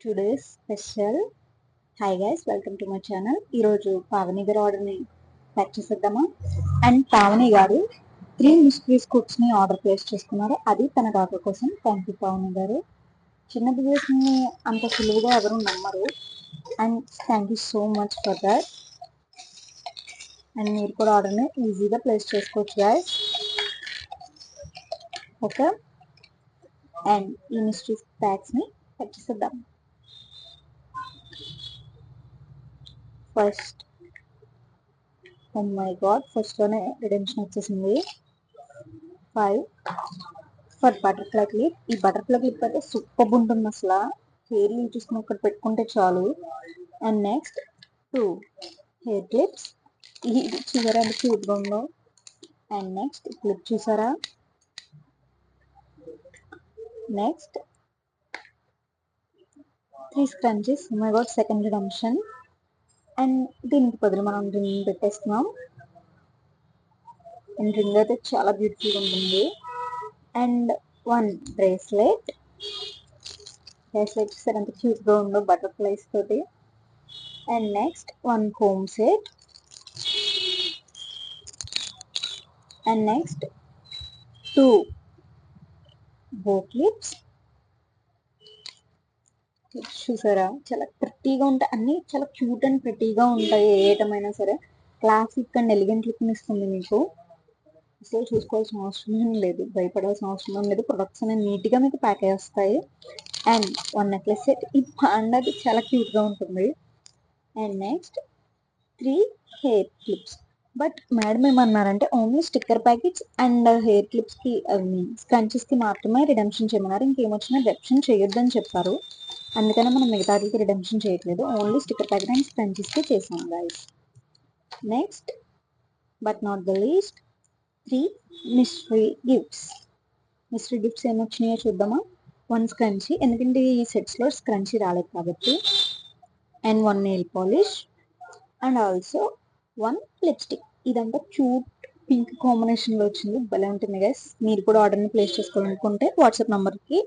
Today's special. Hi guys, welcome to my channel. ఈరోజు పావని గారు ఆర్డర్ని ప్యాక్ చేసేద్దామా. అండ్ పావని గారు 3 మిస్ట్రీ స్కూప్స్ని ఆర్డర్ ప్లేస్ చేసుకున్నారు. అది తన డాటర్ కోసం. థ్యాంక్ యూ పావని గారు. చిన్న బిజినెస్ని అంత సులువుగా ఎవరు నమ్మరు. And thank you so much for that. And మీరు కూడా ఆర్డర్ని ఈజీగా ప్లేస్ చేసుకోవచ్చు గైస్. ఓకే, అండ్ ఈ మిస్ట్రీ ప్యాక్స్ని ప్యాక్ చేసేద్దాం. First, oh my god, first లోనే రిడెంప్షన్ వచ్చేసింది. 5 ఫర్ బటర్ఫ్లై క్లిప్. ఈ బటర్ఫ్లై క్లిప్ అయితే సూపర్ ఉంటుంది అసలు. హెయిర్ లీవ్ చూసుకుని ఇక్కడ పెట్టుకుంటే చాలు. And next 2 hair clips. ఇది చూసారా ఎంత క్యూట్గా ఉందో. అండ్ నెక్స్ట్ క్లిప్ చూసారా. Next 3 scrunchies. Oh my God, second redemption. And దీనికి బదులు మనం రింగ్ పెట్టేస్తున్నాం. అండ్ రింగ్ అయితే చాలా బ్యూటిఫుల్గా ఉంటుంది. And 1 bracelet. బ్రేస్లెట్ చూసారు ఎంత క్యూట్గా ఉందో బటర్ఫ్లైస్ తోటి. And next 1 comb set. And next 2 bow clips. చూసారా చాలా ప్రిటీగా ఉంటాయి, అన్ని చాలా క్యూట్ అండ్ ప్రిటీగా ఉంటాయి. ఏ ఐటమ్ అయినా సరే క్లాసిక్ అండ్ ఎలిగెంట్ లుక్ని ఇస్తుంది మీకు. అసలు చూసుకోవాల్సిన అవసరం లేదు, భయపడాల్సిన అవసరం లేదు. ప్రొడక్ట్స్ అనేవి నీట్గా మీకు ప్యాక్ అయ్యి వస్తాయి. And 1 necklace set. ఈ పాండాది చాలా క్యూట్గా ఉంటుంది. And next 3 hair clips. But madam ఏమన్నారంటే only sticker packets and hair క్లిప్స్కి స్క్రంచెస్కి మాత్రమే రిడెంప్షన్ చేయమన్నారు. ఇంకేమొచ్చినా రిడెంప్షన్ చేయొద్దని చెప్పారు. అందుకనే మనం మిగతాకి రిడెంప్షన్ చేయట్లేదు, ఓన్లీ స్టిక్కర్ ప్యాకెట్ అండ్ స్క్రంచెస్కి చేసాం guys. Next but not the least 3 mystery gifts. Mystery gifts ఏమొచ్చినాయో చూద్దామా. 1 స్క్రంచీ, ఎందుకంటే ఈ సెట్స్లో స్క్రంచీ రాలేదు కాబట్టి. And 1 nail polish. And also 1 lipstick. ఇదంతా క్యూట్ పింక్ కాంబినేషన్లో వచ్చింది, భలే ఉంటుంది గైస్. మీరు కూడా ఆర్డర్ని ప్లేస్ చేసుకోవాలనుకుంటే వాట్సాప్ నెంబర్కి